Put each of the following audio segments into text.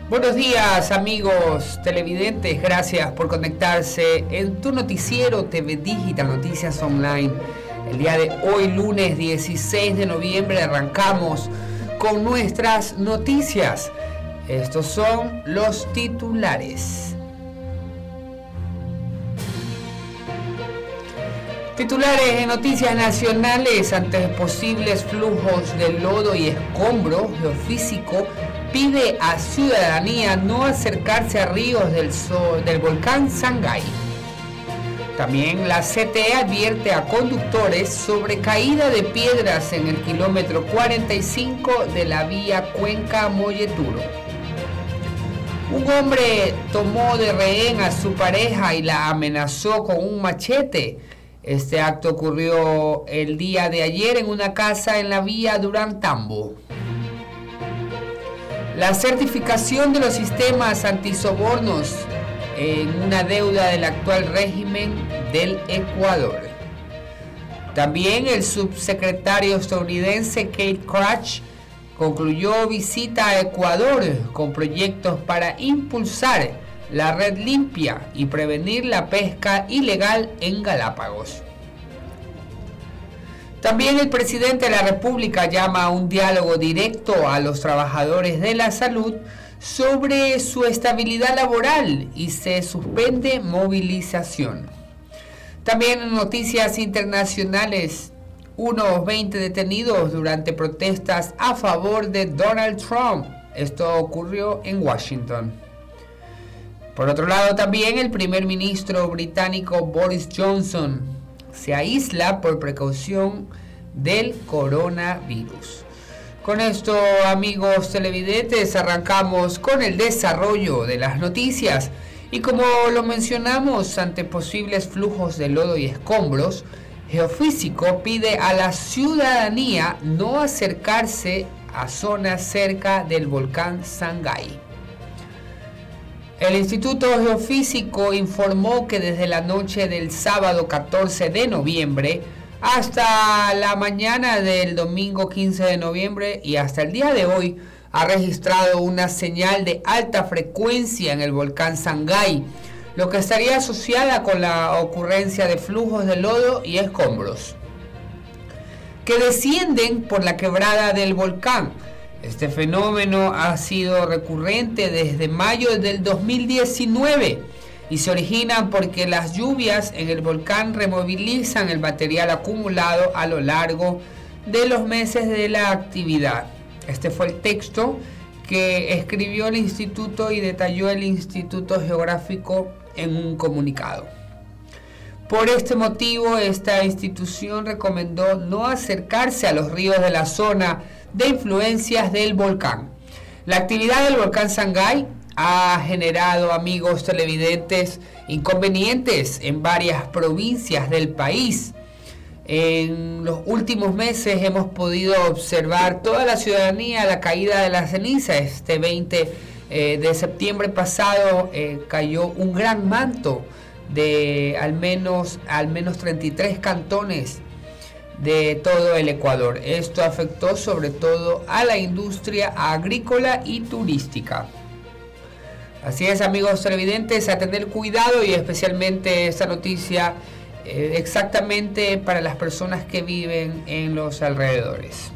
Buenos días amigos televidentes, gracias por conectarse en tu noticiero TV Digital Noticias Online. El día de hoy, lunes 16 de noviembre, arrancamos con nuestras noticias. Estos son los titulares. Titulares en noticias nacionales. Ante posibles flujos de lodo y escombros, Geofísico pide a ciudadanía no acercarse a ríos del volcán Sangay. También la CTE advierte a conductores sobre caída de piedras en el kilómetro 45 de la vía Cuenca-Molleturo. Un hombre tomó de rehén a su pareja y la amenazó con un machete. Este acto ocurrió el día de ayer en una casa en la vía Durán-Tambo. La certificación de los sistemas antisobornos en una deuda del actual régimen del Ecuador. También el subsecretario estadounidense Kate Krach concluyó visita a Ecuador con proyectos para impulsar la red limpia y prevenir la pesca ilegal en Galápagos. También el presidente de la República llama a un diálogo directo a los trabajadores de la salud sobre su estabilidad laboral y se suspende movilización. También en noticias internacionales, unos 20 detenidos durante protestas a favor de Donald Trump. Esto ocurrió en Washington. Por otro lado, también el primer ministro británico Boris Johnson se aísla por precaución del coronavirus. Con esto, amigos televidentes, arrancamos con el desarrollo de las noticias. Y como lo mencionamos, ante posibles flujos de lodo y escombros, Geofísico pide a la ciudadanía no acercarse a zonas cerca del volcán Sangay. El Instituto Geofísico informó que desde la noche del sábado 14 de noviembre hasta la mañana del domingo 15 de noviembre y hasta el día de hoy ha registrado una señal de alta frecuencia en el volcán Sangay, lo que estaría asociada con la ocurrencia de flujos de lodo y escombros que descienden por la quebrada del volcán. Este fenómeno ha sido recurrente desde mayo del 2019 y se origina porque las lluvias en el volcán removilizan el material acumulado a lo largo de los meses de la actividad. Este fue el texto que escribió el instituto y detalló el Instituto Geográfico en un comunicado. Por este motivo, esta institución recomendó no acercarse a los ríos de la zona de influencias del volcán. La actividad del volcán Sangay ha generado, amigos televidentes, inconvenientes en varias provincias del país. En los últimos meses hemos podido observar toda la ciudadanía la caída de la ceniza. Este 20 de septiembre pasado cayó un gran manto de al menos 33 cantones de todo el Ecuador. Esto afectó sobre todo a la industria agrícola y turística. Así es, amigos televidentes, a tener cuidado y especialmente esta noticia exactamente para las personas que viven en los alrededores.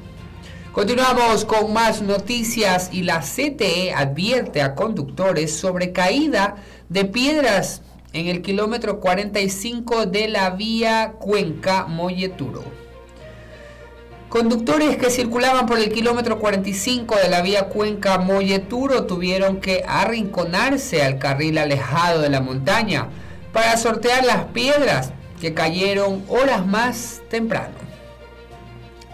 Continuamos con más noticias y la CTE advierte a conductores sobre caída de piedras en el kilómetro 45 de la vía Cuenca-Molleturo. Conductores que circulaban por el kilómetro 45 de la vía Cuenca-Molleturo tuvieron que arrinconarse al carril alejado de la montaña para sortear las piedras que cayeron horas más temprano.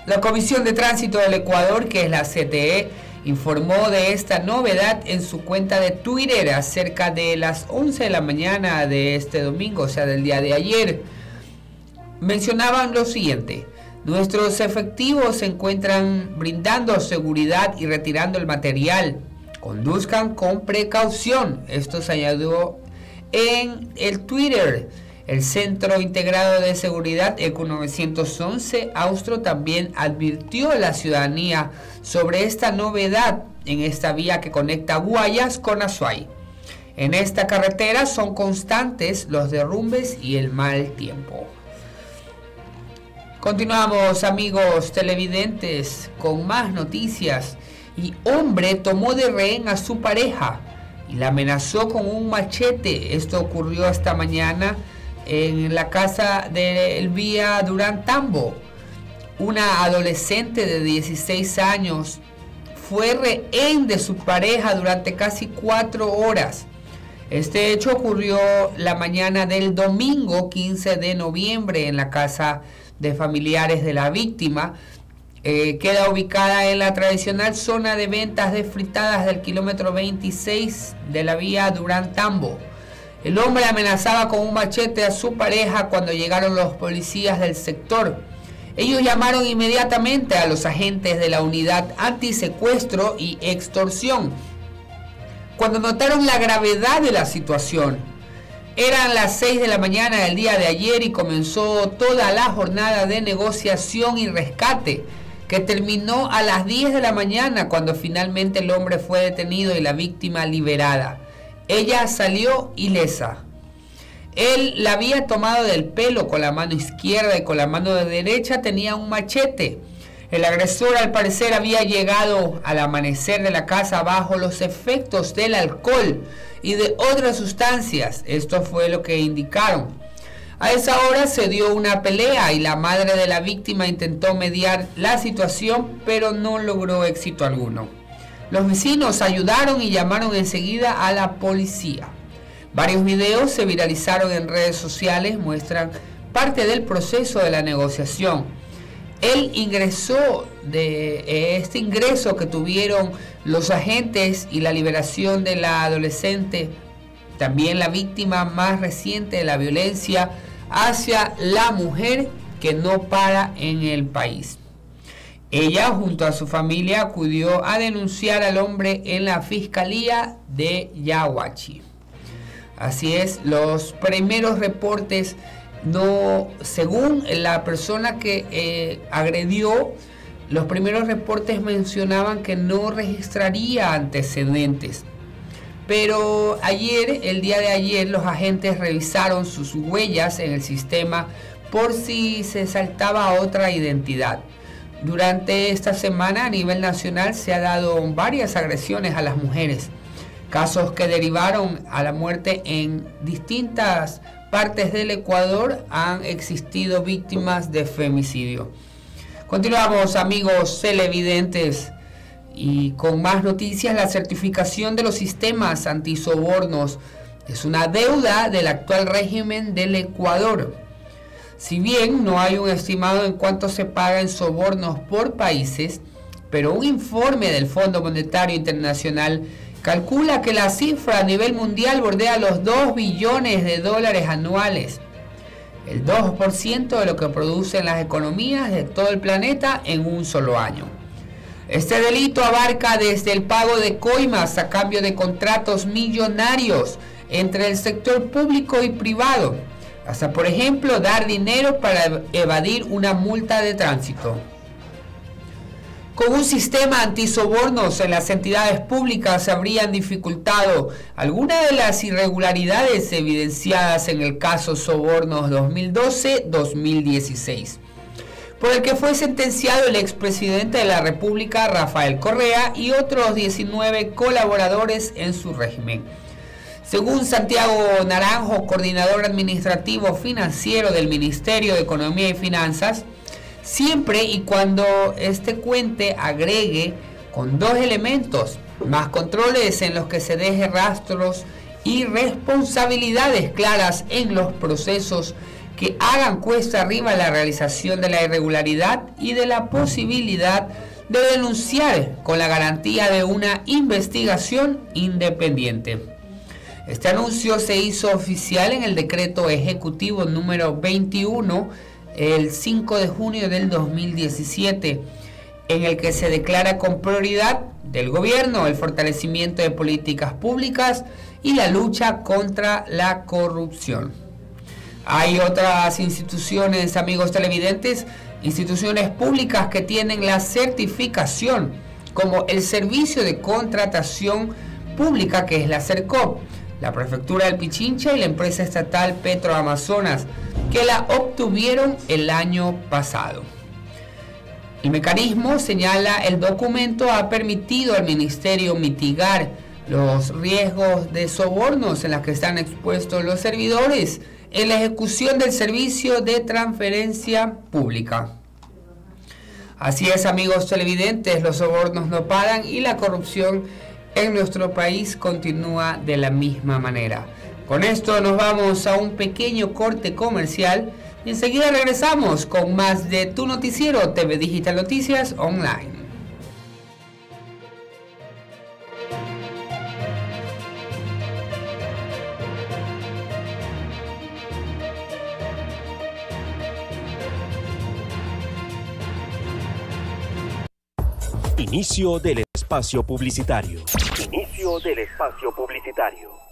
La Comisión de Tránsito del Ecuador, que es la CTE, informó de esta novedad en su cuenta de Twitter acerca de las 11 de la mañana de este domingo, o sea, del día de ayer. Mencionaban lo siguiente: nuestros efectivos se encuentran brindando seguridad y retirando el material. Conduzcan con precaución. Esto se añadió en el Twitter. El Centro Integrado de Seguridad ECO 911 Austro también advirtió a la ciudadanía sobre esta novedad en esta vía que conecta Guayas con Azuay. En esta carretera son constantes los derrumbes y el mal tiempo. Continuamos, amigos televidentes, con más noticias. Y hombre tomó de rehén a su pareja y la amenazó con un machete. Esto ocurrió esta mañana en la casa de Elvia Durán Tambo. Una adolescente de 16 años fue rehén de su pareja durante casi 4 horas. Este hecho ocurrió la mañana del domingo 15 de noviembre en la casa de familiares de la víctima. Queda ubicada en la tradicional zona de ventas de fritadas del kilómetro 26 de la vía Durán Tambo. El hombre amenazaba con un machete a su pareja cuando llegaron los policías del sector. Ellos llamaron inmediatamente a los agentes de la unidad antisecuestro y extorsión. Cuando notaron la gravedad de la situación, eran las 6 de la mañana del día de ayer y comenzó toda la jornada de negociación y rescate, que terminó a las 10 de la mañana cuando finalmente el hombre fue detenido y la víctima liberada. Ella salió ilesa. Él la había tomado del pelo con la mano izquierda y con la mano derecha tenía un machete. El agresor al parecer había llegado al amanecer de la casa bajo los efectos del alcohol y de otras sustancias. Esto fue lo que indicaron. A esa hora se dio una pelea y la madre de la víctima intentó mediar la situación, pero no logró éxito alguno. Los vecinos ayudaron y llamaron enseguida a la policía. Varios videos se viralizaron en redes sociales, muestran parte del proceso de la negociación. El ingreso de este ingreso que tuvieron los agentes y la liberación de la adolescente, también la víctima más reciente de la violencia hacia la mujer que no para en el país. Ella, junto a su familia, acudió a denunciar al hombre en la Fiscalía de Yaguachi. Así es, los primeros reportes, según la persona que agredió, los primeros reportes mencionaban que no registraría antecedentes. Pero el día de ayer, los agentes revisaron sus huellas en el sistema por si se saltaba otra identidad. Durante esta semana a nivel nacional se ha dado varias agresiones a las mujeres, casos que derivaron a la muerte en distintas partes del Ecuador. Han existido víctimas de femicidio. Continuamos, amigos televidentes, y con más noticias. La certificación de los sistemas antisobornos es una deuda del actual régimen del Ecuador. Si bien no hay un estimado en cuánto se paga en sobornos por países, pero un informe del Fondo Monetario Internacional calcula que la cifra a nivel mundial bordea los 2 billones de dólares anuales, el 2% de lo que producen las economías de todo el planeta en un solo año. Este delito abarca desde el pago de coimas a cambio de contratos millonarios entre el sector público y privado, hasta, por ejemplo, dar dinero para evadir una multa de tránsito. Con un sistema antisobornos en las entidades públicas se habrían dificultado algunas de las irregularidades evidenciadas en el caso Sobornos 2012-2016. por el que fue sentenciado el expresidente de la República, Rafael Correa, y otros 19 colaboradores en su régimen. Según Santiago Naranjo, coordinador administrativo financiero del Ministerio de Economía y Finanzas, siempre y cuando este cuente agregue con 2 elementos, más controles en los que se deje rastros y responsabilidades claras en los procesos que hagan cuesta arriba la realización de la irregularidad y de la posibilidad de denunciar con la garantía de una investigación independiente. Este anuncio se hizo oficial en el decreto ejecutivo número 21 el 5 de junio del 2017, en el que se declara con prioridad del gobierno el fortalecimiento de políticas públicas y la lucha contra la corrupción. Hay otras instituciones, amigos televidentes, instituciones públicas que tienen la certificación como el Servicio de Contratación Pública, que es la SERCOP, la Prefectura del Pichincha y la empresa estatal Petroamazonas, que la obtuvieron el año pasado. El mecanismo, señala el documento, ha permitido al Ministerio mitigar los riesgos de sobornos en los que están expuestos los servidores en la ejecución del servicio de transferencia pública. Así es, amigos televidentes, los sobornos no paran y la corrupción en nuestro país continúa de la misma manera. Con esto nos vamos a un pequeño corte comercial y enseguida regresamos con más de tu noticiero TV Digital Noticias Online. Inicio del espacio publicitario. Inicio del espacio publicitario.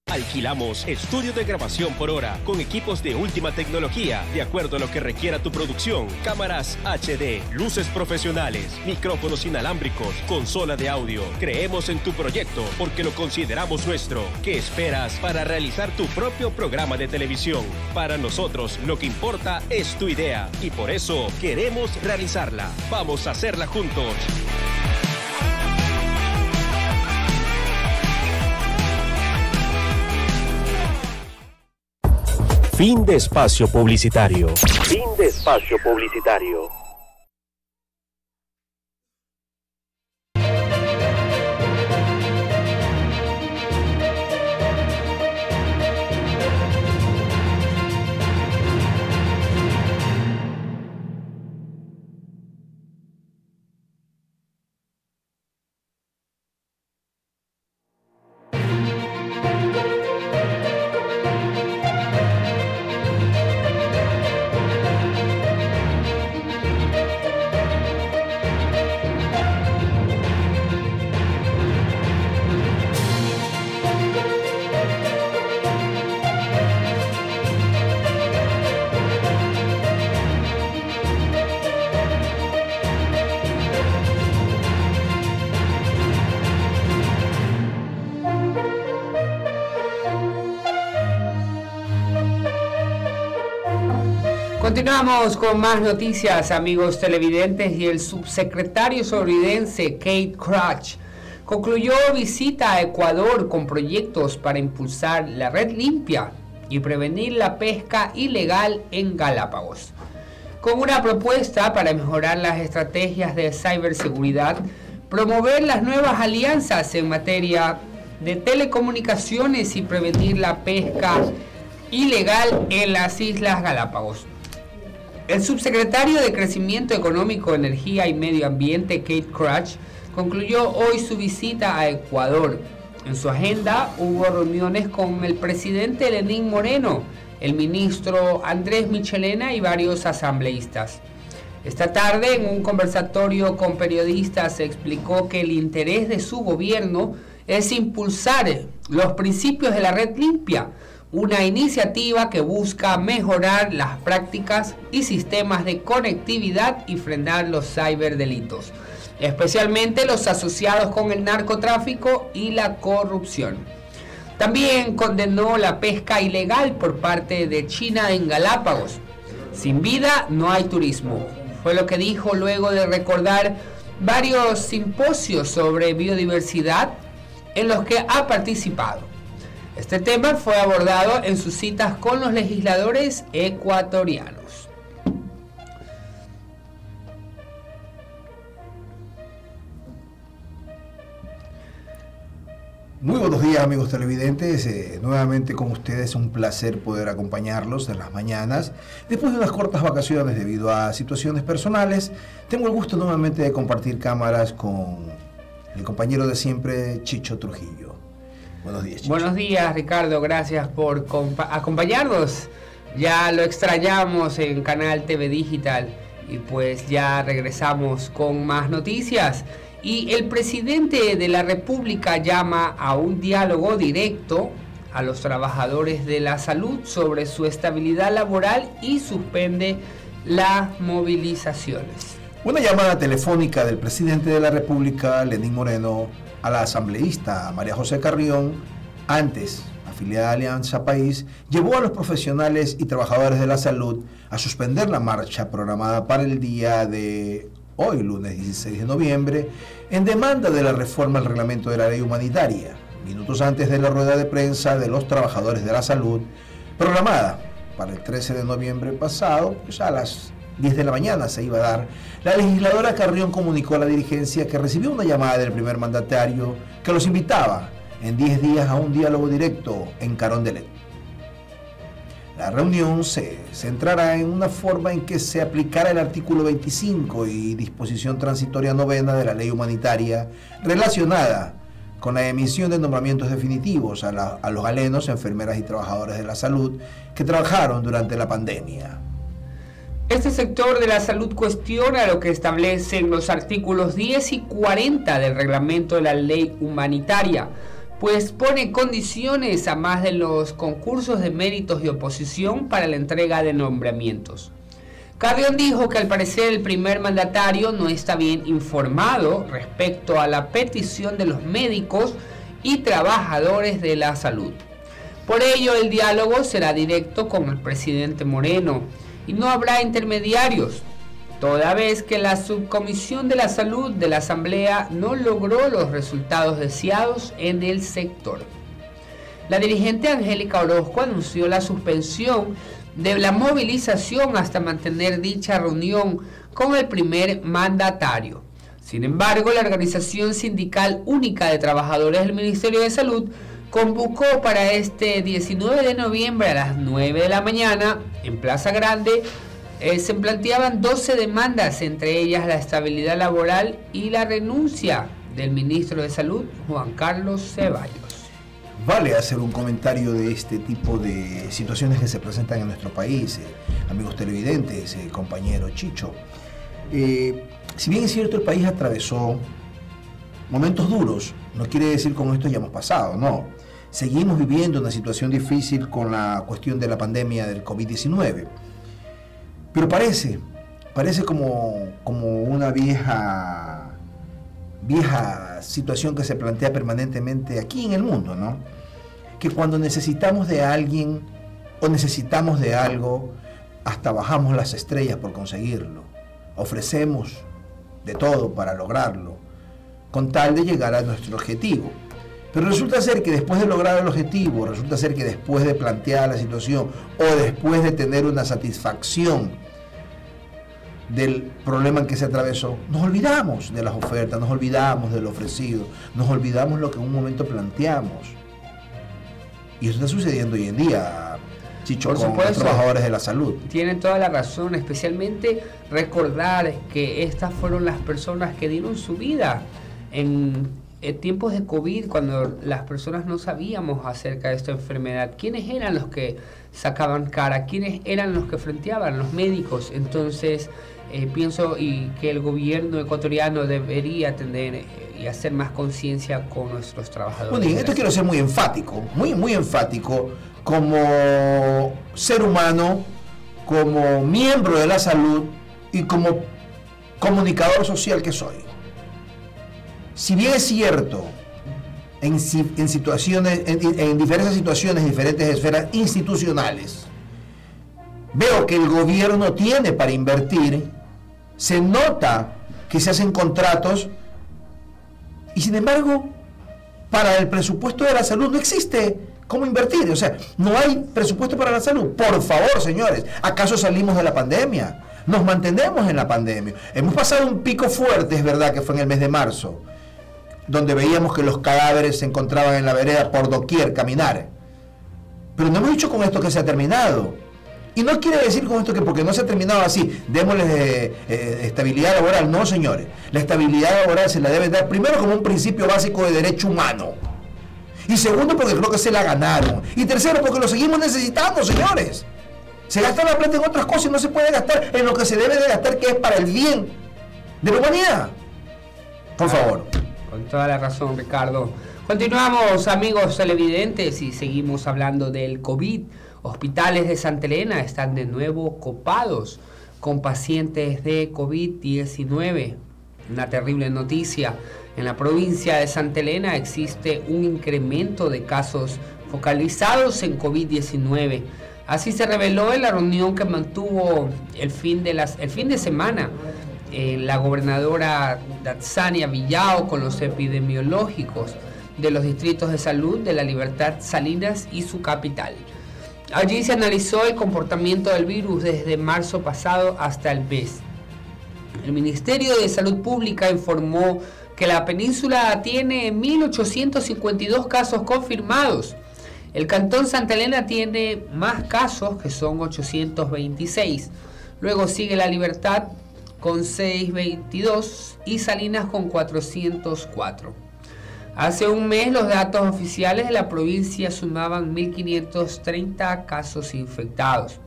Alquilamos estudio de grabación por hora con equipos de última tecnología, de acuerdo a lo que requiera tu producción. Cámaras HD, luces profesionales, micrófonos inalámbricos, consola de audio. Creemos en tu proyecto porque lo consideramos nuestro. ¿Qué esperas para realizar tu propio programa de televisión? Para nosotros lo que importa es tu idea y por eso queremos realizarla. Vamos a hacerla juntos. Fin de espacio publicitario. Fin de espacio publicitario. Continuamos con más noticias, amigos televidentes, y el subsecretario estadounidense Kate Krach concluyó visita a Ecuador con proyectos para impulsar la red limpia y prevenir la pesca ilegal en Galápagos, con una propuesta para mejorar las estrategias de ciberseguridad, promover las nuevas alianzas en materia de telecomunicaciones y prevenir la pesca ilegal en las Islas Galápagos. El subsecretario de Crecimiento Económico, Energía y Medio Ambiente, Kate Krach, concluyó hoy su visita a Ecuador. En su agenda hubo reuniones con el presidente Lenín Moreno, el ministro Andrés Michelena y varios asambleístas. Esta tarde, en un conversatorio con periodistas, se explicó que el interés de su gobierno es impulsar los principios de la red limpia, una iniciativa que busca mejorar las prácticas y sistemas de conectividad y frenar los ciberdelitos, especialmente los asociados con el narcotráfico y la corrupción. También condenó la pesca ilegal por parte de China en Galápagos. Sin vida no hay turismo, fue lo que dijo luego de recordar varios simposios sobre biodiversidad en los que ha participado. Este tema fue abordado en sus citas con los legisladores ecuatorianos. Muy buenos días, amigos televidentes, nuevamente con ustedes un placer poder acompañarlos en las mañanas. Después de unas cortas vacaciones debido a situaciones personales, tengo el gusto nuevamente de compartir cámaras con el compañero de siempre, Chicho Trujillo. Buenos días, Chicho. Buenos días, Ricardo, gracias por acompañarnos. Ya lo extrañamos en Canal TV Digital y pues ya regresamos con más noticias. Y el presidente de la República llama a un diálogo directo a los trabajadores de la salud sobre su estabilidad laboral y suspende las movilizaciones. Una llamada telefónica del presidente de la República, Lenín Moreno, a la asambleísta María José Carrión, antes afiliada a Alianza País, llevó a los profesionales y trabajadores de la salud a suspender la marcha programada para el día de hoy, lunes 16 de noviembre, en demanda de la reforma al reglamento de la ley humanitaria, minutos antes de la rueda de prensa de los trabajadores de la salud, programada para el 13 de noviembre pasado, pues a las 10 de la mañana se iba a dar. La legisladora Carrión comunicó a la dirigencia que recibió una llamada del primer mandatario que los invitaba en 10 días a un diálogo directo en Carondelet. La reunión se centrará en una forma en que se aplicara el artículo 25 y disposición transitoria novena de la ley humanitaria relacionada con la emisión de nombramientos definitivos a los galenos, enfermeras y trabajadores de la salud que trabajaron durante la pandemia. Este sector de la salud cuestiona lo que establecen los artículos 10 y 40 del reglamento de la ley humanitaria, pues pone condiciones a más de los concursos de méritos y oposición para la entrega de nombramientos. Carrión dijo que al parecer el primer mandatario no está bien informado respecto a la petición de los médicos y trabajadores de la salud. Por ello, el diálogo será directo con el presidente Moreno y no habrá intermediarios, toda vez que la subcomisión de la salud de la Asamblea no logró los resultados deseados en el sector. La dirigente Angélica Orozco anunció la suspensión de la movilización hasta mantener dicha reunión con el primer mandatario. Sin embargo, la Organización Sindical Única de Trabajadores del Ministerio de Salud convocó para este 19 de noviembre a las 9 de la mañana en Plaza Grande. Se planteaban 12 demandas, entre ellas la estabilidad laboral y la renuncia del ministro de Salud, Juan Carlos Ceballos. Vale hacer un comentario de este tipo de situaciones que se presentan en nuestro país, amigos televidentes, compañero Chicho. Si bien es cierto, el país atravesó momentos duros, no quiere decir con esto ya hemos pasado, no. Seguimos viviendo una situación difícil con la cuestión de la pandemia del COVID-19. Pero parece como una vieja situación que se plantea permanentemente aquí en el mundo, ¿no? Que cuando necesitamos de alguien o necesitamos de algo, hasta bajamos las estrellas por conseguirlo. Ofrecemos de todo para lograrlo, con tal de llegar a nuestro objetivo. Pero resulta ser que después de lograr el objetivo, resulta ser que después de plantear la situación o después de tener una satisfacción del problema en que se atravesó, nos olvidamos de las ofertas, nos olvidamos de lo ofrecido, nos olvidamos lo que en un momento planteamos. Y eso está sucediendo hoy en día, Chicho, con los trabajadores de la salud. Tienen toda la razón, especialmente recordar que estas fueron las personas que dieron su vida en tiempos de COVID, cuando las personas no sabíamos acerca de esta enfermedad. ¿Quiénes eran los que sacaban cara? ¿Quiénes eran los que frenteaban? Los médicos. Entonces, pienso que el gobierno ecuatoriano debería tener y hacer más conciencia con nuestros trabajadores. Bueno, y en esto quiero ser muy enfático, muy enfático, como ser humano, como miembro de la salud y como comunicador social que soy. Si bien es cierto, en diferentes situaciones, diferentes esferas institucionales, veo que el gobierno tiene para invertir, se nota que se hacen contratos y sin embargo, para el presupuesto de la salud no existe cómo invertir. O sea, no hay presupuesto para la salud. Por favor, señores, ¿acaso salimos de la pandemia? Nos mantenemos en la pandemia. Hemos pasado un pico fuerte, es verdad que fue en el mes de marzo, donde veíamos que los cadáveres se encontraban en la vereda por doquier caminar. Pero no hemos dicho con esto que se ha terminado. Y no quiere decir con esto que porque no se ha terminado así, démosles estabilidad laboral. No, señores. La estabilidad laboral se la debe dar primero como un principio básico de derecho humano. Y segundo, porque creo que se la ganaron. Y tercero, porque lo seguimos necesitando, señores. Se gasta la plata en otras cosas y no se puede gastar en lo que se debe de gastar, que es para el bien de la humanidad. Por favor. Con toda la razón, Ricardo. Continuamos, amigos televidentes, y seguimos hablando del COVID. Hospitales de Santa Elena están de nuevo copados con pacientes de COVID-19. Una terrible noticia. En la provincia de Santa Elena existe un incremento de casos focalizados en COVID-19. Así se reveló en la reunión que mantuvo el fin de semana la gobernadora Datsania Villao con los epidemiológicos de los distritos de salud de La Libertad, Salinas y su capital. Allí se analizó el comportamiento del virus desde marzo pasado hasta el mes. El Ministerio de Salud Pública informó que la península tiene 1.852 casos confirmados. El Cantón Santa Elena tiene más casos, que son 826. Luego sigue La Libertad con 622 y Salinas con 404. Hace un mes los datos oficiales de la provincia sumaban 1.530 casos infectados.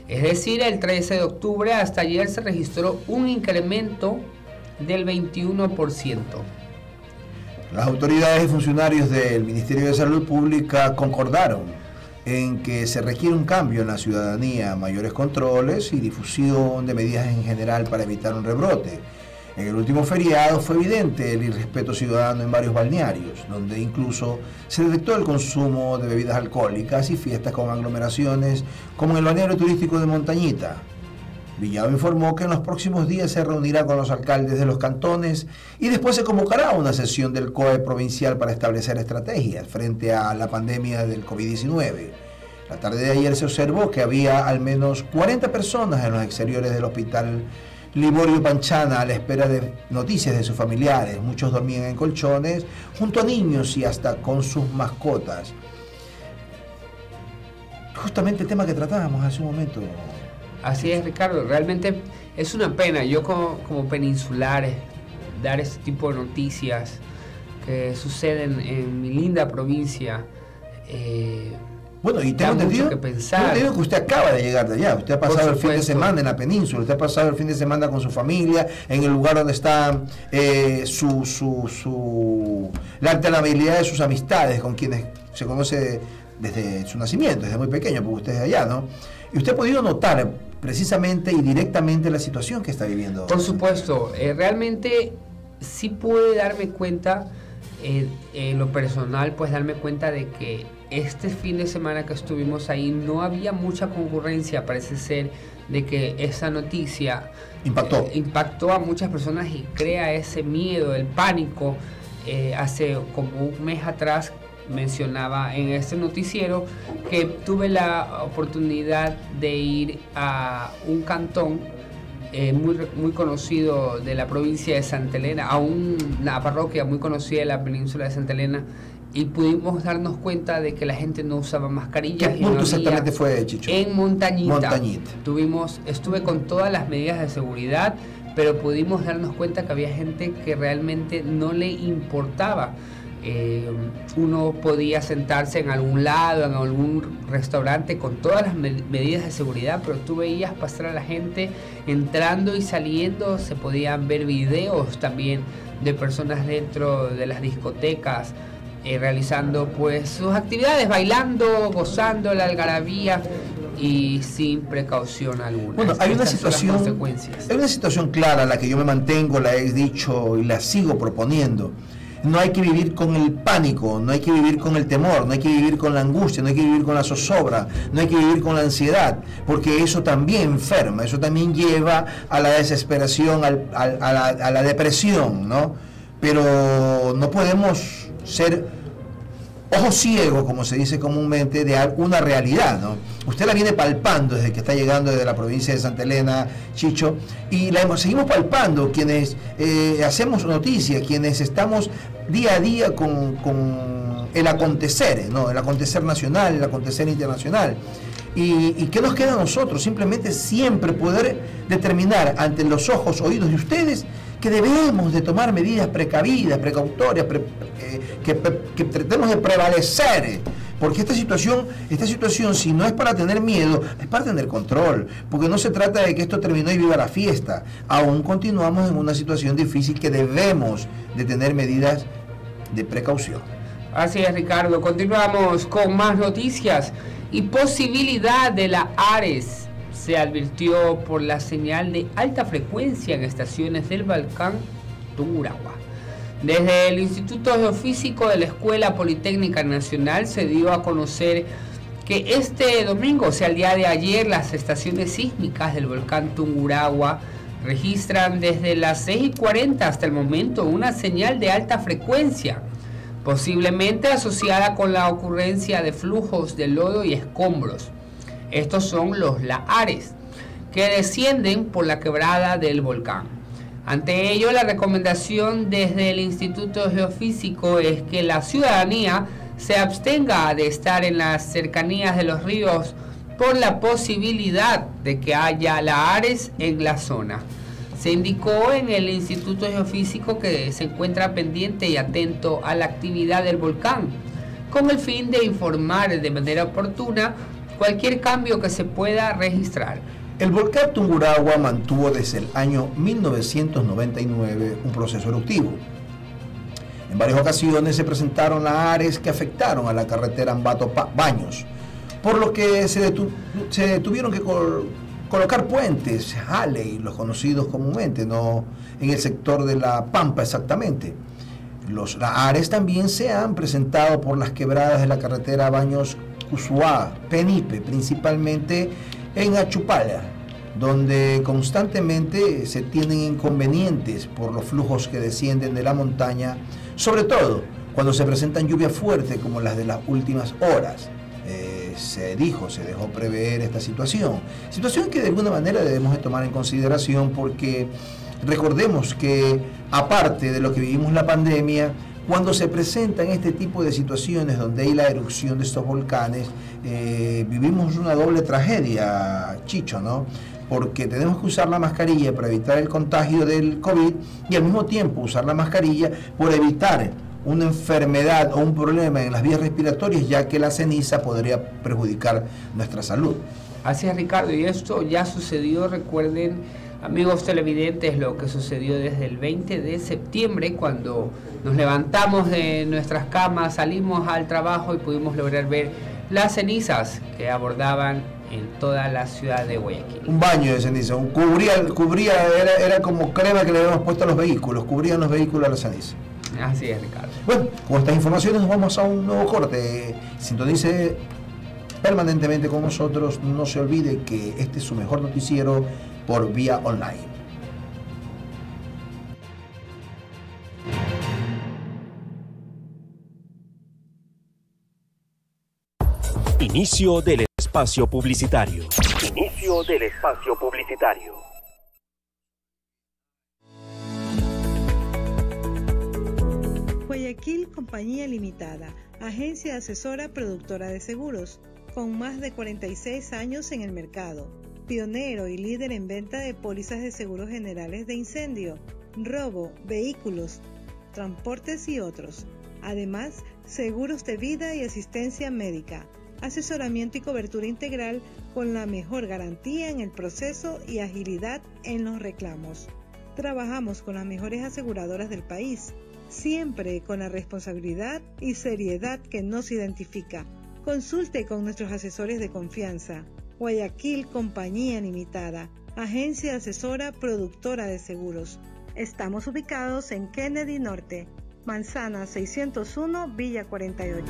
Es decir, el 13 de octubre hasta ayer se registró un incremento del 21%. Las autoridades y funcionarios del Ministerio de Salud Pública concordaron en que se requiere un cambio en la ciudadanía, mayores controles y difusión de medidas en general para evitar un rebrote. En el último feriado fue evidente el irrespeto ciudadano en varios balnearios, donde incluso se detectó el consumo de bebidas alcohólicas y fiestas con aglomeraciones, como en el balneario turístico de Montañita. Villao informó que en los próximos días se reunirá con los alcaldes de los cantones y después se convocará una sesión del COE provincial para establecer estrategias frente a la pandemia del COVID-19. La tarde de ayer se observó que había al menos 40 personas en los exteriores del hospital Liborio Panchana a la espera de noticias de sus familiares. Muchos dormían en colchones, junto a niños y hasta con sus mascotas. Justamente el tema que tratábamos hace un momento. Así es, Ricardo, realmente es una pena. Yo como peninsular dar este tipo de noticias que suceden en mi linda provincia. Bueno, y tengo entendido que usted acaba de llegar de allá. Usted ha pasado el fin de semana en la península, usted ha pasado el fin de semana con su familia, en el lugar donde está la alternabilidad de sus amistades, con quienes se conoce desde su nacimiento, desde muy pequeño, porque usted es de allá, ¿no? Y usted ha podido notar precisamente y directamente la situación que está viviendo. Por supuesto, realmente sí pude darme cuenta, en lo personal, pues darme cuenta de que este fin de semana que estuvimos ahí no había mucha concurrencia. Parece ser de que esa noticia impactó a muchas personas y crea ese miedo, el pánico. Hace como un mes atrás mencionaba en este noticiero que tuve la oportunidad de ir a un cantón muy conocido de la provincia de Santa Elena, a una parroquia muy conocida de la península de Santa Elena, y pudimos darnos cuenta de que la gente no usaba mascarillas. ¿Qué punto exactamente fue, Chicho? En Montañita. Estuve con todas las medidas de seguridad, pero pudimos darnos cuenta que había gente que realmente no le importaba. Uno podía sentarse en algún lado, en algún restaurante con todas las medidas de seguridad, pero tú veías pasar a la gente entrando y saliendo. Se podían ver videos también de personas dentro de las discotecas realizando pues sus actividades, bailando, gozando la algarabía y sin precaución alguna. Bueno, hay una situación clara a la que yo me mantengo, la he dicho y la sigo proponiendo. No hay que vivir con el pánico, no hay que vivir con el temor, no hay que vivir con la angustia, no hay que vivir con la zozobra, no hay que vivir con la ansiedad, porque eso también enferma, eso también lleva a la desesperación, a la depresión, ¿no? Pero no podemos ser ojos ciegos, como se dice comúnmente, de una realidad, ¿no? Usted la viene palpando desde que está llegando desde la provincia de Santa Elena, Chicho, y seguimos palpando quienes hacemos noticias, quienes estamos día a día con el acontecer, ¿no? El acontecer nacional, el acontecer internacional. ¿Y qué nos queda a nosotros? Simplemente siempre poder determinar ante los ojos, oídos de ustedes que debemos de tomar medidas precavidas, precautorias, que tratemos de prevalecer, porque esta situación, si no es para tener miedo, es para tener control, porque no se trata de que esto terminó y viva la fiesta. Aún continuamos en una situación difícil que debemos de tener medidas de precaución. Así es, Ricardo. Continuamos con más noticias y posibilidad de la ARES Se advirtió por la señal de alta frecuencia en estaciones del volcán Tungurahua. Desde el Instituto Geofísico de la Escuela Politécnica Nacional se dio a conocer que este domingo, o sea, el día de ayer, las estaciones sísmicas del volcán Tungurahua registran desde las 6:40 hasta el momento una señal de alta frecuencia, posiblemente asociada con la ocurrencia de flujos de lodo y escombros. Estos son los lahares que descienden por la quebrada del volcán. Ante ello, la recomendación desde el Instituto Geofísico es que la ciudadanía se abstenga de estar en las cercanías de los ríos por la posibilidad de que haya lahares en la zona. Se indicó en el Instituto Geofísico que se encuentra pendiente y atento a la actividad del volcán, con el fin de informar de manera oportuna cualquier cambio que se pueda registrar. El volcán Tungurahua mantuvo desde el año 1999 un proceso eruptivo. En varias ocasiones se presentaron lahares que afectaron a la carretera Ambato-Baños, por lo que se tuvieron que colocar puentes, Halley, los conocidos comúnmente, no en el sector de La Pampa exactamente. Los lahares también se han presentado por las quebradas de la carretera Baños-Cusuá, Penipe, principalmente en Achupala, donde constantemente se tienen inconvenientes por los flujos que descienden de la montaña, sobre todo cuando se presentan lluvias fuertes como las de las últimas horas. Se dejó prever esta situación que de alguna manera debemos de tomar en consideración, porque recordemos que aparte de lo que vivimos la pandemia, cuando se presentan este tipo de situaciones donde hay la erupción de estos volcanes, vivimos una doble tragedia, Chicho, ¿no? Porque tenemos que usar la mascarilla para evitar el contagio del COVID y al mismo tiempo usar la mascarilla por evitar una enfermedad o un problema en las vías respiratorias, ya que la ceniza podría perjudicar nuestra salud. Así es, Ricardo, y esto ya sucedió, recuerden, amigos televidentes, lo que sucedió desde el 20 de septiembre, cuando nos levantamos de nuestras camas, salimos al trabajo y pudimos lograr ver las cenizas que abordaban en toda la ciudad de Guayaquil. Un baño de ceniza, era como crema que le habíamos puesto a los vehículos, cubrían los vehículos a la ceniza. Así es, Ricardo. Bueno, con estas informaciones nos vamos a un nuevo corte. Sintonice permanentemente con nosotros. No se olvide que este es su mejor noticiero por vía online. Inicio del espacio publicitario. Inicio del espacio publicitario. Guayaquil Compañía Limitada, agencia asesora productora de seguros, con más de 46 años en el mercado, pionero y líder en venta de pólizas de seguros generales de incendio, robo, vehículos, transportes y otros. Además, seguros de vida y asistencia médica, asesoramiento y cobertura integral con la mejor garantía en el proceso y agilidad en los reclamos. Trabajamos con las mejores aseguradoras del país, siempre con la responsabilidad y seriedad que nos identifica. Consulte con nuestros asesores de confianza. Guayaquil Compañía Limitada, agencia asesora productora de seguros. Estamos ubicados en Kennedy Norte, Manzana 601, Villa 48.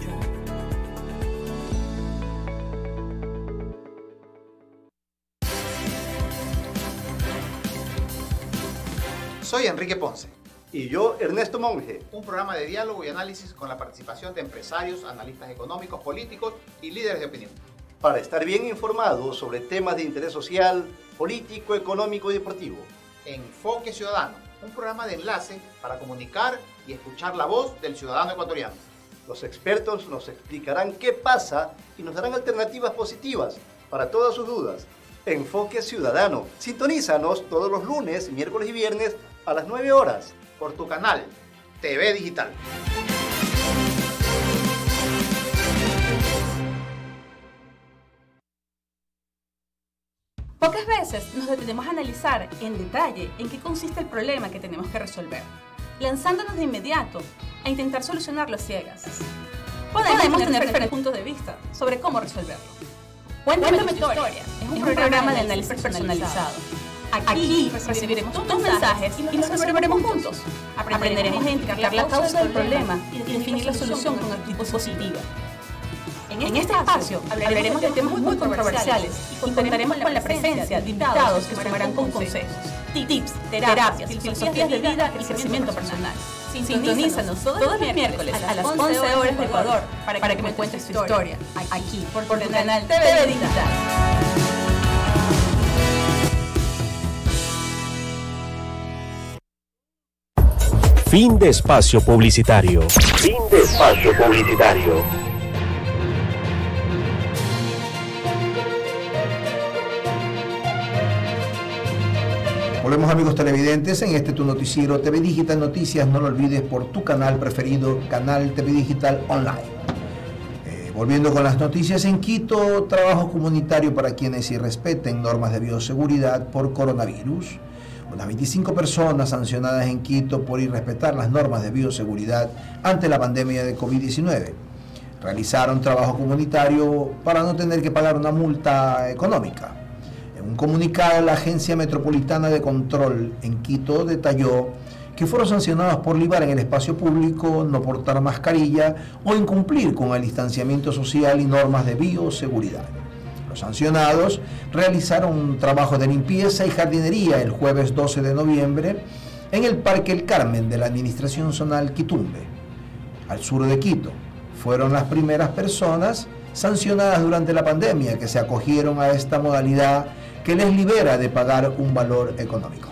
Soy Enrique Ponce. Y yo, Ernesto Monge. Un programa de diálogo y análisis con la participación de empresarios, analistas económicos, políticos y líderes de opinión. Para estar bien informados sobre temas de interés social, político, económico y deportivo. Enfoque Ciudadano, un programa de enlace para comunicar y escuchar la voz del ciudadano ecuatoriano. Los expertos nos explicarán qué pasa y nos darán alternativas positivas para todas sus dudas. Enfoque Ciudadano. Sintonízanos todos los lunes, miércoles y viernes a las 9 horas. Por tu canal TV Digital. Pocas veces nos detenemos a analizar en detalle en qué consiste el problema que tenemos que resolver, lanzándonos de inmediato a intentar solucionarlo a ciegas. Podemos tener diferentes puntos de vista sobre cómo resolverlo. Cuéntame tu historia. Es un programa de análisis personalizado. Aquí recibiremos tus mensajes y los resolveremos juntos. Aprenderemos a identificar la causa del problema y definir la solución con actitud positiva. En este espacio hablaremos de temas muy controversiales y contaremos con la presencia de invitados que sumarán con consejos, tips, terapias, filosofías de vida y crecimiento personal. Sintonízanos todos los miércoles a las 11 horas de Ecuador para que me cuentes tu historia, aquí por tu canal TV Digital. Fin de espacio publicitario. Fin de espacio publicitario. Volvemos, amigos televidentes, en este tu noticiero TV Digital Noticias. No lo olvides, por tu canal preferido, Canal TV Digital Online. Volviendo con las noticias, en Quito, trabajo comunitario para quienes irrespeten normas de bioseguridad por coronavirus. Unas 25 personas sancionadas en Quito por irrespetar las normas de bioseguridad ante la pandemia de COVID-19. Realizaron trabajo comunitario para no tener que pagar una multa económica. En un comunicado, la Agencia Metropolitana de Control en Quito detalló que fueron sancionados por libar en el espacio público, no portar mascarilla o incumplir con el distanciamiento social y normas de bioseguridad. Los sancionados realizaron un trabajo de limpieza y jardinería el jueves 12 de noviembre en el Parque El Carmen de la Administración Zonal Quitumbe, al sur de Quito. Fueron las primeras personas sancionadas durante la pandemia que se acogieron a esta modalidad que les libera de pagar un valor económico.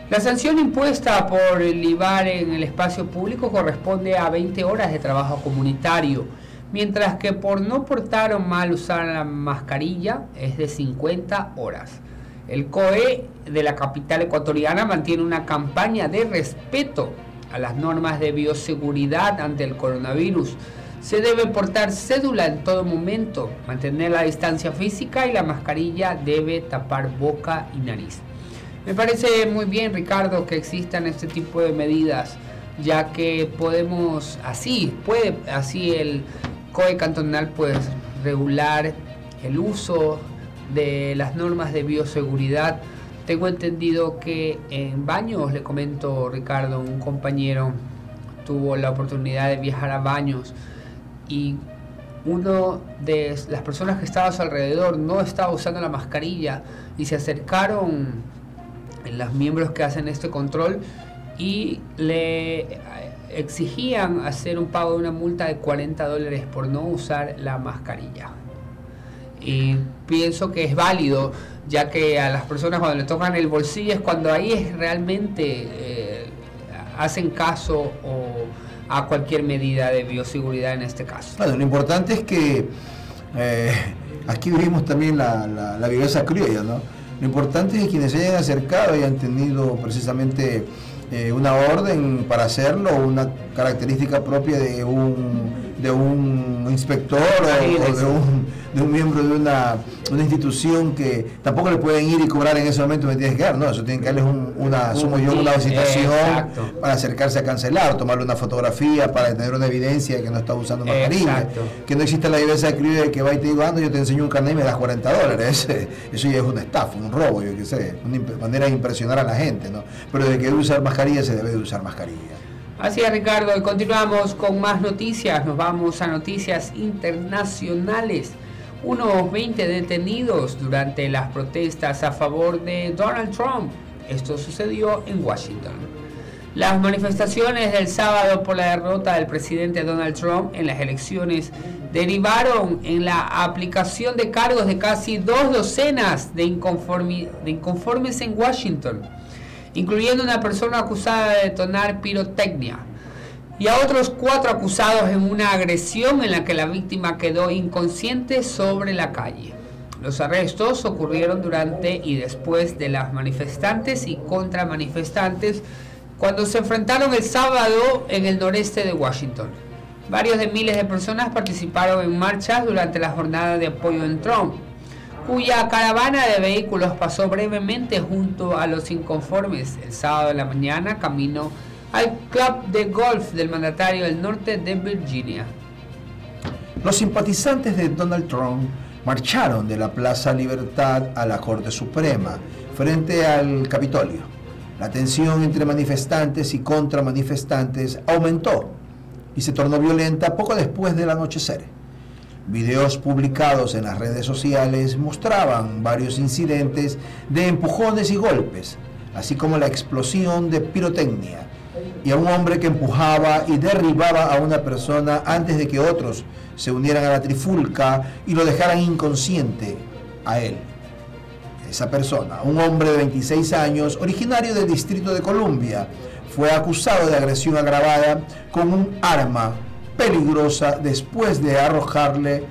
La sanción impuesta por libar en el espacio público corresponde a 20 horas de trabajo comunitario, mientras que por no portar o mal usar la mascarilla es de 50 horas. El COE de la capital ecuatoriana mantiene una campaña de respeto a las normas de bioseguridad ante el coronavirus. Se debe portar cédula en todo momento, mantener la distancia física y la mascarilla debe tapar boca y nariz. Me parece muy bien, Ricardo, que existan este tipo de medidas, ya que podemos así el COE cantonal pues regular el uso de las normas de bioseguridad. Tengo entendido que en Baños, le comento, Ricardo, un compañero tuvo la oportunidad de viajar a Baños y uno de las personas que estaba a su alrededor no estaba usando la mascarilla y se acercaron los miembros que hacen este control y le exigían hacer un pago de una multa de $40 por no usar la mascarilla. Y pienso que es válido, ya que a las personas cuando le tocan el bolsillo es cuando ahí es realmente hacen caso a cualquier medida de bioseguridad en este caso. Bueno, lo importante es que aquí vivimos también la viveza criolla, ¿no? Lo importante es que quienes se hayan acercado hayan tenido precisamente una orden para hacerlo, una característica propia de un inspector o de un miembro de una institución, que tampoco le pueden ir y cobrar en ese momento, me tienes que dar, no, eso tienen que darles una visitación para acercarse a cancelar, tomarle una fotografía para tener una evidencia de que no está usando mascarilla, que no existe la viveza de criolla de que va y te digo, ando, yo te enseño un carnet y me das $40, eso ya es una estafa, un robo, yo qué sé, una manera de impresionar a la gente, ¿no? Pero de que debe usar mascarilla, se debe de usar mascarilla. Así es, Ricardo, y continuamos con más noticias. Nos vamos a noticias internacionales. Unos 20 detenidos durante las protestas a favor de Donald Trump. Esto sucedió en Washington. Las manifestaciones del sábado por la derrota del presidente Donald Trump en las elecciones derivaron en la aplicación de cargos de casi 2 docenas de inconformes en Washington, incluyendo una persona acusada de detonar pirotecnia y a otros 4 acusados en una agresión en la que la víctima quedó inconsciente sobre la calle. Los arrestos ocurrieron durante y después de las manifestantes y contramanifestantes cuando se enfrentaron el sábado en el noreste de Washington. Varios de miles de personas participaron en marchas durante la jornada de apoyo en Trump, cuya caravana de vehículos pasó brevemente junto a los inconformes el sábado en la mañana camino al club de golf del mandatario del norte de Virginia. Los simpatizantes de Donald Trump marcharon de la Plaza Libertad a la Corte Suprema, frente al Capitolio. La tensión entre manifestantes y contramanifestantes aumentó y se tornó violenta poco después del anochecer. Videos publicados en las redes sociales mostraban varios incidentes de empujones y golpes, así como la explosión de pirotecnia y a un hombre que empujaba y derribaba a una persona antes de que otros se unieran a la trifulca y lo dejaran inconsciente a él. Esa persona, un hombre de 26 años, originario del Distrito de Columbia, fue acusado de agresión agravada con un arma peligrosa después de arrojarle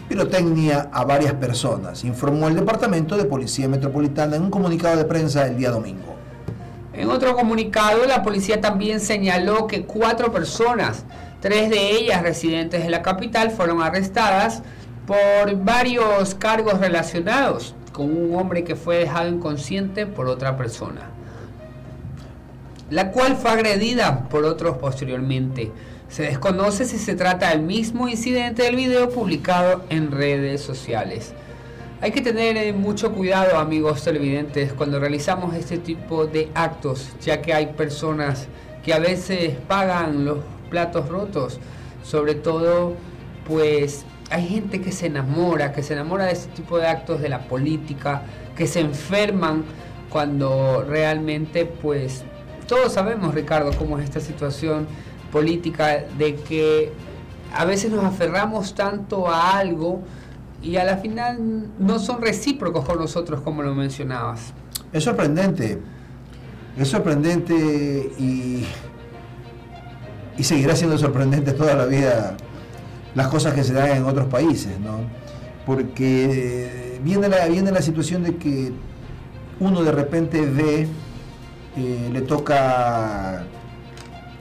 pirotecnia a varias personas, informó el Departamento de Policía Metropolitana en un comunicado de prensa el día domingo. En otro comunicado, la policía también señaló que 4 personas, 3 de ellas residentes de la capital, fueron arrestadas por varios cargos relacionados con un hombre que fue dejado inconsciente por otra persona, la cual fue agredida por otros posteriormente. Se desconoce si se trata del mismo incidente del video publicado en redes sociales. Hay que tener mucho cuidado, amigos televidentes, cuando realizamos este tipo de actos, ya que hay personas que a veces pagan los platos rotos. Sobre todo, pues hay gente que se enamora de este tipo de actos de la política, que se enferman cuando realmente, pues, todos sabemos, Ricardo, cómo es esta situación política, de que a veces nos aferramos tanto a algo y a la final no son recíprocos con nosotros, como lo mencionabas. Es sorprendente y seguirá siendo sorprendente toda la vida las cosas que se dan en otros países, ¿no? Porque viene la situación de que uno de repente ve, le toca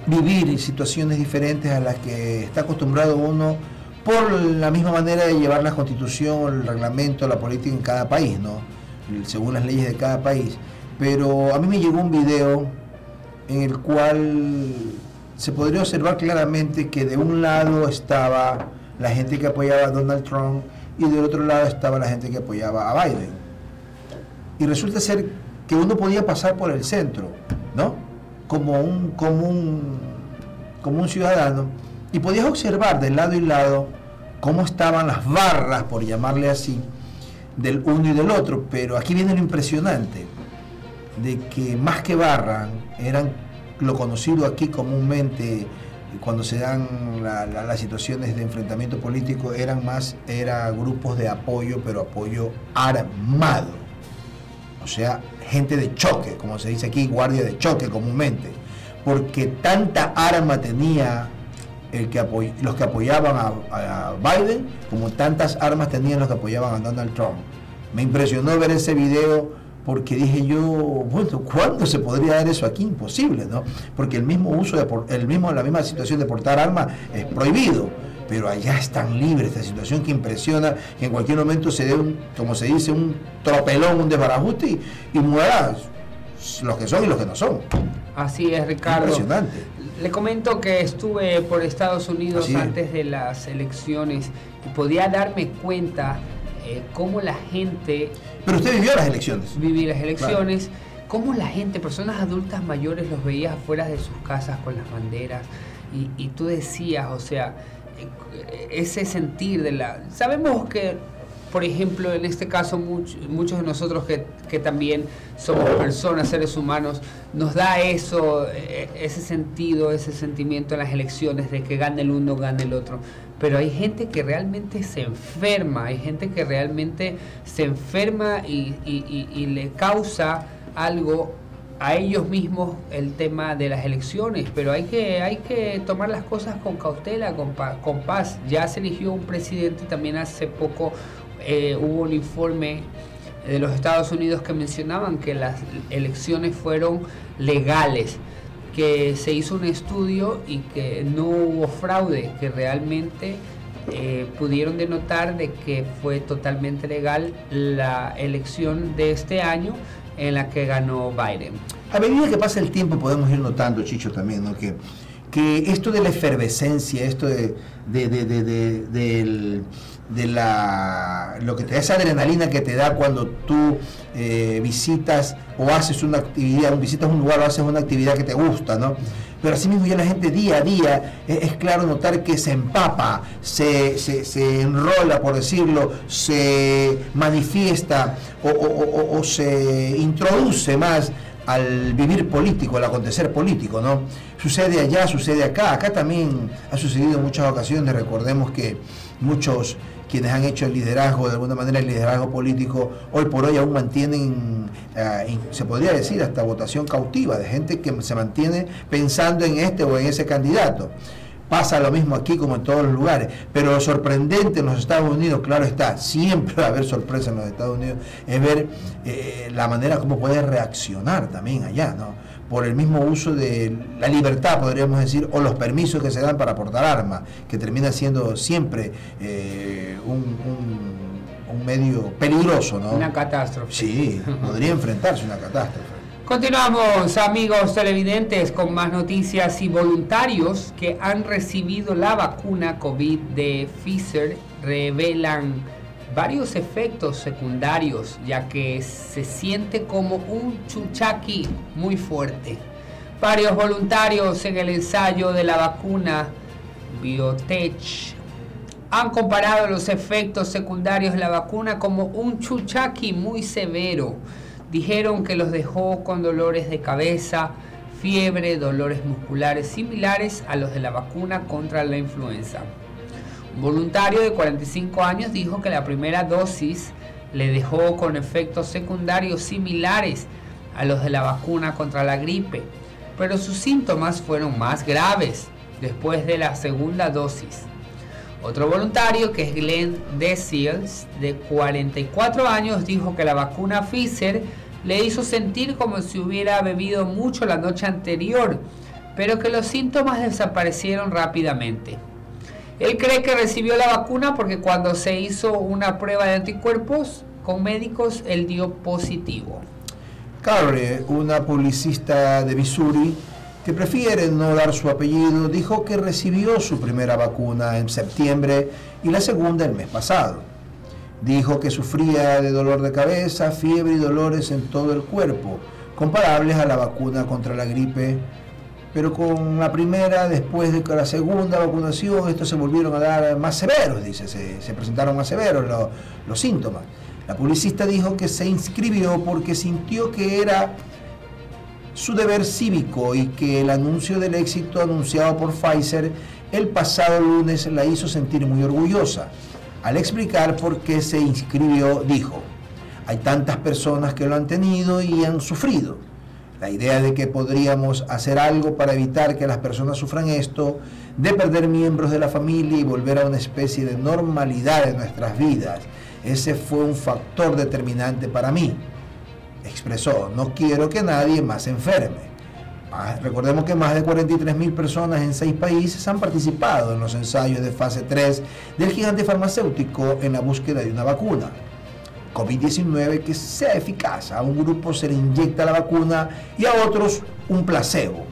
vivir situaciones diferentes a las que está acostumbrado uno por la misma manera de llevar la constitución, el reglamento, la política en cada país, ¿no? Según las leyes de cada país. Pero a mí me llegó un video en el cual se podría observar claramente que de un lado estaba la gente que apoyaba a Donald Trump y del otro lado estaba la gente que apoyaba a Biden. Y resulta ser que uno podía pasar por el centro, ¿no? Como un ciudadano, y podías observar de lado y lado cómo estaban las barras, por llamarle así, del uno y del otro. Pero aquí viene lo impresionante, de que más que barra, eran lo conocido aquí comúnmente cuando se dan las situaciones de enfrentamiento político, eran grupos de apoyo, pero apoyo armado. O sea, gente de choque, como se dice aquí, guardia de choque comúnmente, porque tanta arma tenía los que apoyaban a Biden, como tantas armas tenían los que apoyaban a Donald Trump. Me impresionó ver ese video, porque dije yo, bueno, ¿cuándo se podría dar eso aquí? Imposible, ¿no? Porque la misma situación de portar armas es prohibido. Pero allá es tan libre esta situación que impresiona, que en cualquier momento se dé como se dice, un tropelón, un desbarajuste y mueran los que son y los que no son. Así es, Ricardo. Impresionante. Le comento que estuve por Estados Unidos antes de las elecciones y podía darme cuenta cómo la gente... Pero usted vivió las elecciones. Viví las elecciones. Claro. Cómo la gente, personas adultas mayores, los veías afuera de sus casas con las banderas y tú decías, o sea, ese sentir de la... Sabemos que, por ejemplo, en este caso muchos de nosotros que también somos personas, seres humanos, nos da eso, ese sentido, ese sentimiento en las elecciones de que gane el uno, gane el otro. Pero hay gente que realmente se enferma, y le causa algo a ellos mismos el tema de las elecciones, pero hay que tomar las cosas con cautela, con paz. Ya se eligió un presidente, también hace poco hubo un informe de los Estados Unidos que mencionaban que las elecciones fueron legales, que se hizo un estudio y que no hubo fraude, que realmente pudieron denotar de que fue totalmente legal la elección de este año en la que ganó Biden. A medida que pasa el tiempo podemos ir notando, Chicho, también, ¿no? que esto de la efervescencia, esto lo que te da esa adrenalina que te da cuando tú visitas o haces una actividad, visitas un lugar o haces una actividad que te gusta, ¿no? Pero así mismo ya la gente día a día, es claro notar que se empapa, se enrola, por decirlo, se manifiesta o se introduce más al vivir político, al acontecer político, ¿no? Sucede allá, sucede acá. Acá también ha sucedido en muchas ocasiones. Recordemos que muchos quienes han hecho el liderazgo, de alguna manera el liderazgo político, hoy por hoy aún mantienen, se podría decir, hasta votación cautiva, de gente que se mantiene pensando en este o en ese candidato. Pasa lo mismo aquí como en todos los lugares, pero lo sorprendente en los Estados Unidos, claro está, siempre va a haber sorpresa en los Estados Unidos, es ver la manera como puede reaccionar también allá, ¿no? Por el mismo uso de la libertad, podríamos decir, o los permisos que se dan para portar armas, que termina siendo siempre un medio peligroso, ¿no? Una catástrofe. Sí, podría enfrentarse a una catástrofe. Continuamos, amigos televidentes, con más noticias. Y voluntarios que han recibido la vacuna COVID de Pfizer revelan varios efectos secundarios, ya que se siente como un chuchaqui muy fuerte. Varios voluntarios en el ensayo de la vacuna BioNTech han comparado los efectos secundarios de la vacuna como un chuchaqui muy severo. Dijeron que los dejó con dolores de cabeza, fiebre, dolores musculares similares a los de la vacuna contra la influenza. Un voluntario de 45 años dijo que la primera dosis le dejó con efectos secundarios similares a los de la vacuna contra la gripe, pero sus síntomas fueron más graves después de la segunda dosis. Otro voluntario, que es Glenn Desiels, de 44 años, dijo que la vacuna Pfizer le hizo sentir como si hubiera bebido mucho la noche anterior, pero que los síntomas desaparecieron rápidamente. Él cree que recibió la vacuna porque cuando se hizo una prueba de anticuerpos con médicos, él dio positivo. Carrie, una publicista de Missouri, que prefiere no dar su apellido, dijo que recibió su primera vacuna en septiembre y la segunda el mes pasado. Dijo que sufría de dolor de cabeza, fiebre y dolores en todo el cuerpo, comparables a la vacuna contra la gripe, pero con la primera, después de la segunda vacunación, estos se volvieron a dar más severos, dice, se presentaron más severos los síntomas. La publicista dijo que se inscribió porque sintió que era su deber cívico y que el anuncio del éxito anunciado por Pfizer el pasado lunes la hizo sentir muy orgullosa. Al explicar por qué se inscribió, dijo: hay tantas personas que lo han tenido y han sufrido. La idea de que podríamos hacer algo para evitar que las personas sufran esto, de perder miembros de la familia y volver a una especie de normalidad en nuestras vidas, ese fue un factor determinante para mí. Expresó: no quiero que nadie más se enferme. Recordemos que más de 43.000 personas en 6 países han participado en los ensayos de fase 3 del gigante farmacéutico en la búsqueda de una vacuna COVID-19 que sea eficaz. A un grupo se le inyecta la vacuna y a otros un placebo.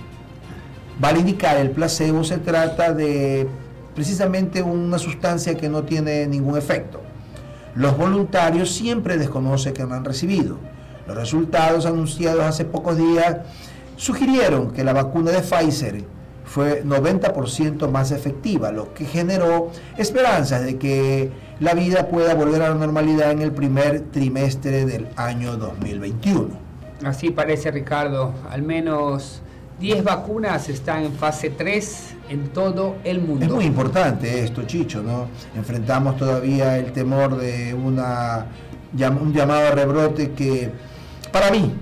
Vale indicar, el placebo se trata de precisamente una sustancia que no tiene ningún efecto. Los voluntarios siempre desconocen que lo han recibido. Los resultados anunciados hace pocos días sugirieron que la vacuna de Pfizer fue 90% más efectiva, lo que generó esperanzas de que la vida pueda volver a la normalidad en el primer trimestre del año 2021. Así parece, Ricardo. Al menos 10 vacunas están en fase 3 en todo el mundo. Es muy importante esto, Chicho, ¿no? Enfrentamos todavía el temor de un llamado a rebrote que, para mí,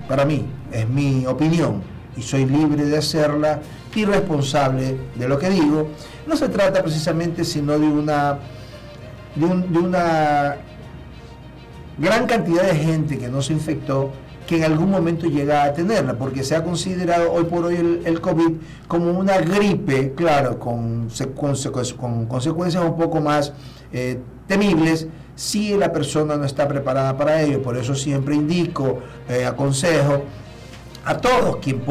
es mi opinión, y soy libre de hacerla y responsable de lo que digo. No se trata precisamente sino de una gran cantidad de gente que no se infectó, que en algún momento llega a tenerla, porque se ha considerado hoy por hoy el COVID como una gripe, claro, con consecuencias un poco más temibles si la persona no está preparada para ello. Por eso siempre indico, aconsejo a todos quien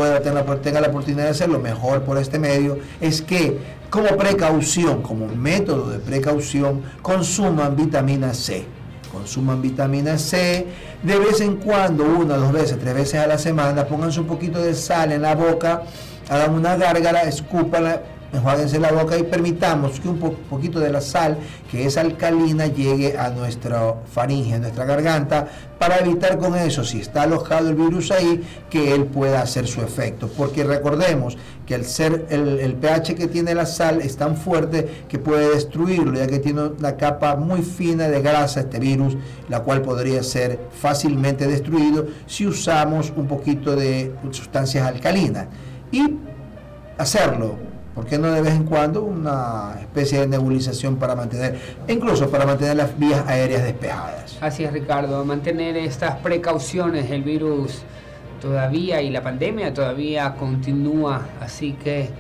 tenga la oportunidad de hacerlo mejor por este medio, es que como precaución, como método de precaución, consuman vitamina C. Consuman vitamina C de vez en cuando, 1, 2 veces, 3 veces a la semana. Pónganse un poquito de sal en la boca, hagan una gárgara, escúpanla, enjuáguense la boca y permitamos que un poquito de la sal, que es alcalina, llegue a nuestra faringe, a nuestra garganta, para evitar con eso, si está alojado el virus ahí, que él pueda hacer su efecto. Porque recordemos que el pH que tiene la sal es tan fuerte que puede destruirlo, ya que tiene una capa muy fina de grasa este virus, la cual podría ser fácilmente destruido si usamos un poquito de sustancias alcalinas. Y hacerlo, ¿por qué no de vez en cuando? Una especie de nebulización para mantener, incluso para mantener las vías aéreas despejadas. Así es, Ricardo, mantener estas precauciones. El virus todavía y la pandemia todavía continúa, así que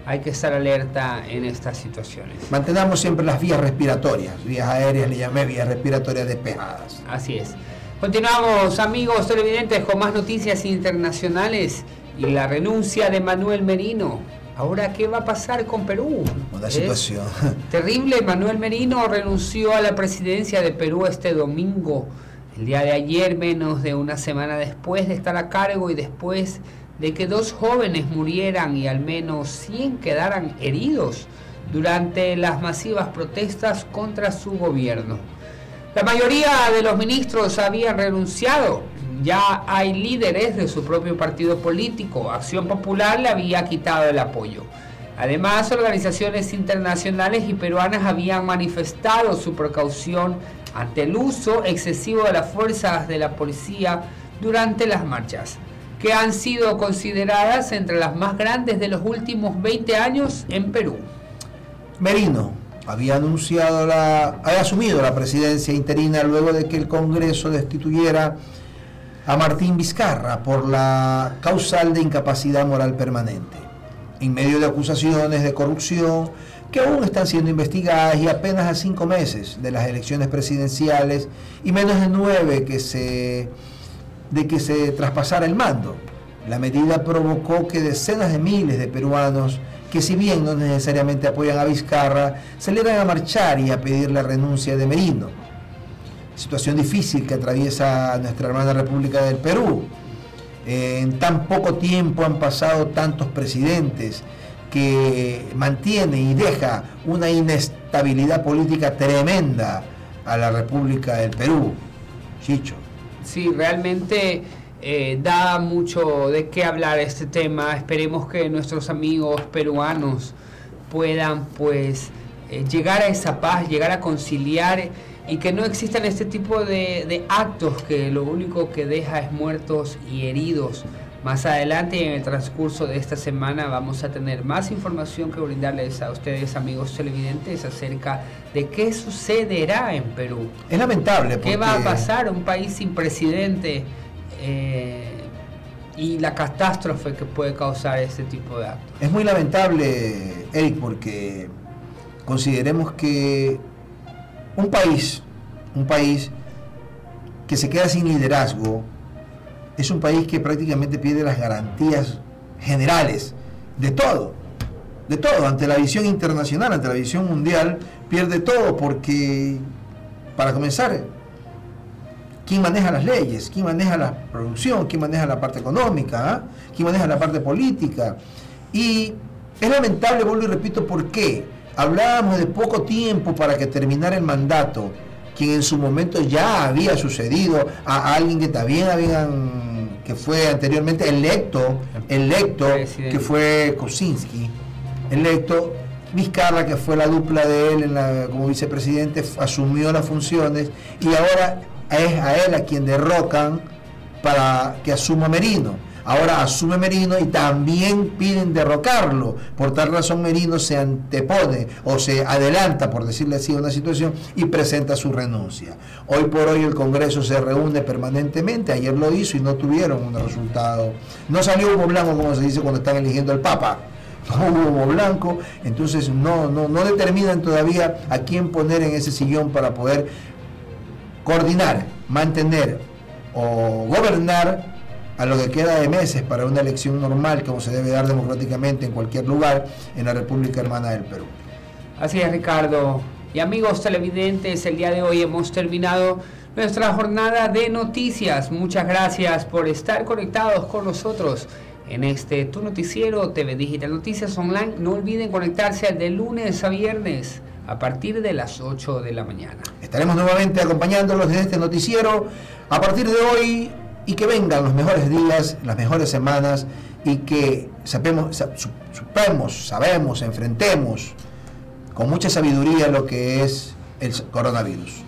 hay que estar alerta en estas situaciones. Mantenamos siempre las vías respiratorias, vías aéreas le llamé vías respiratorias despejadas. Así es. Continuamos, amigos televidentes, con más noticias internacionales y la renuncia de Manuel Merino. Ahora, ¿qué va a pasar con Perú? Una situación terrible. Manuel Merino renunció a la presidencia de Perú este domingo, el día de ayer, menos de una semana después de estar a cargo y después de que 2 jóvenes murieran y al menos 100 quedaran heridos durante las masivas protestas contra su gobierno. La mayoría de los ministros habían renunciado. Ya hay líderes de su propio partido político. Acción Popular le había quitado el apoyo. Además, organizaciones internacionales y peruanas habían manifestado su precaución ante el uso excesivo de las fuerzas de la policía durante las marchas, que han sido consideradas entre las más grandes de los últimos 20 años en Perú. Merino había asumido la presidencia interina luego de que el Congreso destituyera a Martín Vizcarra por la causal de incapacidad moral permanente, en medio de acusaciones de corrupción que aún están siendo investigadas y apenas a 5 meses de las elecciones presidenciales y menos de 9 de que se traspasara el mando. La medida provocó que decenas de miles de peruanos, que si bien no necesariamente apoyan a Vizcarra, salieran a marchar y a pedir la renuncia de Merino. Situación difícil que atraviesa nuestra hermana República del Perú. En tan poco tiempo han pasado tantos presidentes, que mantiene y deja una inestabilidad política tremenda a la República del Perú. Chicho. Sí, realmente da mucho de qué hablar este tema. Esperemos que nuestros amigos peruanos puedan llegar a esa paz, llegar a conciliar y que no existan este tipo de actos que lo único que deja es muertos y heridos. Más adelante, en el transcurso de esta semana, vamos a tener más información que brindarles a ustedes, amigos televidentes, acerca de qué sucederá en Perú. Es lamentable. ¿Qué va a pasar? Un país sin presidente y la catástrofe que puede causar este tipo de actos. Es muy lamentable, Eric, porque consideremos que un país que se queda sin liderazgo es un país que prácticamente pierde las garantías generales de todo, ante la visión internacional, ante la visión mundial, pierde todo porque, para comenzar, ¿quién maneja las leyes? ¿Quién maneja la producción? ¿Quién maneja la parte económica? ¿Quién maneja la parte política? Y es lamentable, vuelvo y repito, porque hablábamos de poco tiempo para que terminara el mandato, quien en su momento ya había sucedido a alguien que también que fue anteriormente electo, que fue Kosinski, electo, Vizcarra, que fue la dupla de él como vicepresidente, asumió las funciones y ahora es a él a quien derrocan para que asuma Merino. Ahora asume Merino y también piden derrocarlo. Por tal razón Merino se antepone o se adelanta, por decirle así, a una situación y presenta su renuncia. Hoy por hoy el Congreso se reúne permanentemente. Ayer lo hizo y no tuvieron un resultado. No salió humo blanco, como se dice cuando están eligiendo al Papa. No hubo humo blanco. Entonces no determinan todavía a quién poner en ese sillón para poder coordinar, mantener o gobernar a lo que queda de meses para una elección normal como se debe dar democráticamente en cualquier lugar en la República Hermana del Perú. Así es, Ricardo. Y amigos televidentes, el día de hoy hemos terminado nuestra jornada de noticias. Muchas gracias por estar conectados con nosotros en este Tu Noticiero TV Digital Noticias Online. No olviden conectarse de lunes a viernes a partir de las 8 de la mañana. Estaremos nuevamente acompañándolos desde este noticiero a partir de hoy, y que vengan los mejores días, las mejores semanas, y que enfrentemos con mucha sabiduría lo que es el coronavirus.